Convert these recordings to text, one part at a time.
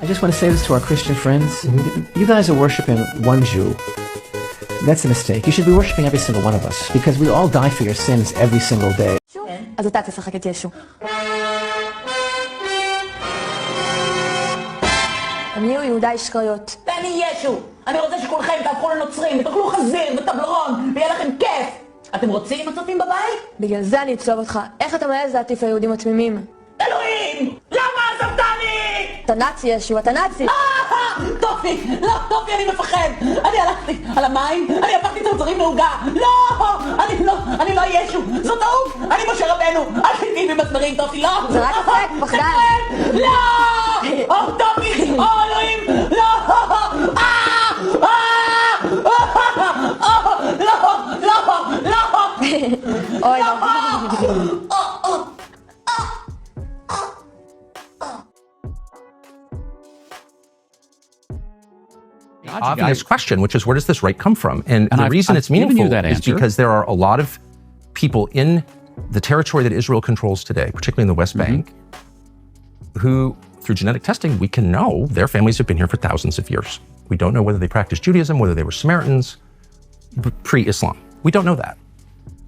I just want to say this to our Christian friends. You guys are worshiping one Jew. That's a mistake. You should be worshiping every single one of us, because we all die for your sins every single day. אז אתה תשחק את ישו. הם יהיו יהודה אשקריות. ואני ישו. אני רוצה שכולכם תהפכו לנוצרים, ותאכלו חזיר וטבלרון, ויהיה לכם כיף. אתם רוצים הצופים בבית? בגלל זה אני אצלוב אותך. איך אתה מעז להטיף היהודים התמימים? אלוהים! למה עזבתני? אתה נאצי ישו, אתה נאצי! טופי! לא, טופי, אני מפחד! אני הלכתי על המים, אני הפכתי צרצרים לעוגה! לא! אני לא ישו! זאת טעות! אני משה רבנו! אל תתני לי מסמרים, טופי, לא! זה רק אפק, פחדן! לא! טופי! אלוהים! לא! אוי, לא. Obvious question, which is, where does this right come from? And the reason it's meaningful is because there are a lot of people in the territory that Israel controls today, particularly in the West Bank, who, through genetic testing, we can know their families have been here for thousands of years. We don't know whether they practiced Judaism, whether they were Samaritans, pre-Islam. We don't know that.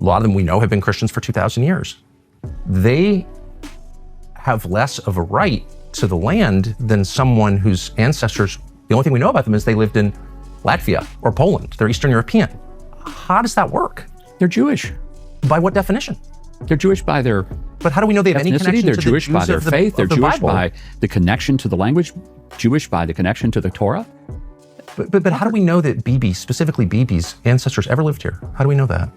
A lot of them we know have been Christians for 2,000 years. They have less of a right to the land than someone whose ancestors, the only thing we know about them is they lived in Latvia or Poland. They're Eastern European. How does that work? They're Jewish. By what definition? They're Jewish by their But how do we know they have any ethnicity. connection They're to Jewish the by Jews their of the, faith. They're of the Jewish Bible? by the connection to the language. Jewish by the connection to the Torah. But how do we know that Bibi, specifically Bibi's ancestors, ever lived here? How do we know that?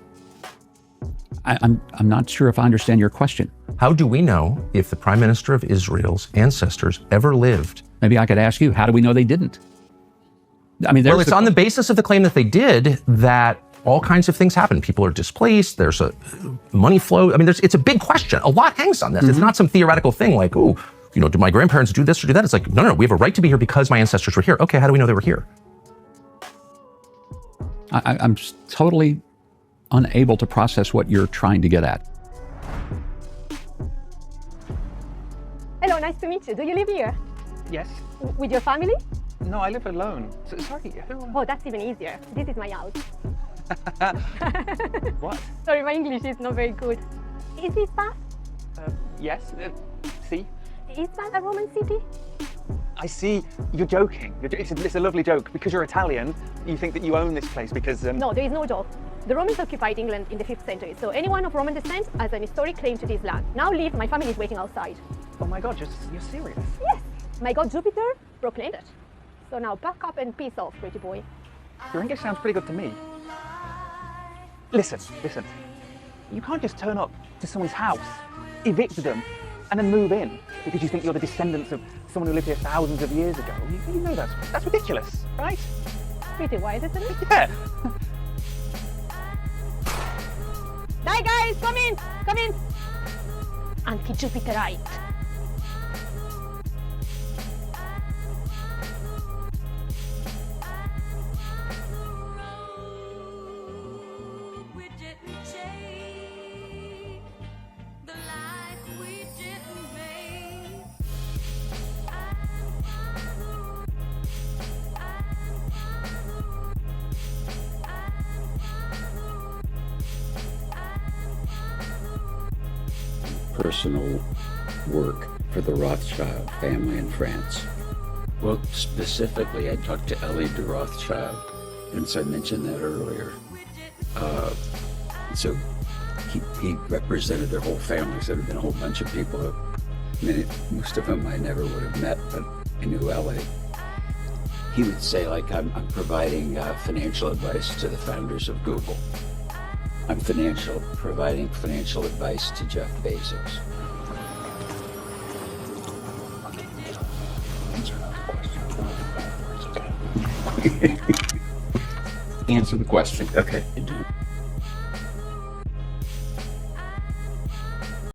I'm not sure if I understand your question. How do we know if the Prime Minister of Israel's ancestors ever lived? Maybe I could ask you, how do we know they didn't? I mean, well, it's on the basis of the claim that they did that all kinds of things happen. People are displaced. There's a money flow. I mean, it's a big question. A lot hangs on this. It's not some theoretical thing like, oh, you know, did my grandparents do this or do that? It's like, no, we have a right to be here because my ancestors were here. Okay, how do we know they were here? I'm totally unable to process what you're trying to get at. Hello, nice to meet you. Do you live here? Yes. With your family? No, I live alone. Sorry, who? Oh, that's even easier. This is my house. What? Sorry, my English is not very good. Is this Bath? Yes. See? Is Bath a Roman city? I see. You're joking. It's a lovely joke. Because you're Italian, you think that you own this place because... No, there is no joke. The Romans occupied England in the 5th century, so anyone of Roman descent has an historic claim to this land. Now leave, my family is waiting outside. Oh my God, you're serious? Yes, my god Jupiter proclaimed it. So now pack up and peace off, pretty boy. Your English sounds pretty good to me. Listen. You can't just turn up to someone's house, evict them, and then move in because you think you're the descendants of someone who lived here thousands of years ago. You know that's ridiculous, right? Pretty wise, isn't it? Yeah. Hi guys, come in! Anti-Jupiterite. Personal work for the Rothschild family in France. Well, specifically, I talked to Elie de Rothschild, and so I mentioned that earlier. So he represented their whole family, so there have been a whole bunch of people, most of them I never would have met, but I knew Elie. He would say, like, I'm providing financial advice to the founders of Google. I'm providing financial advice to Jeff Bezos. Answer the question. Okay.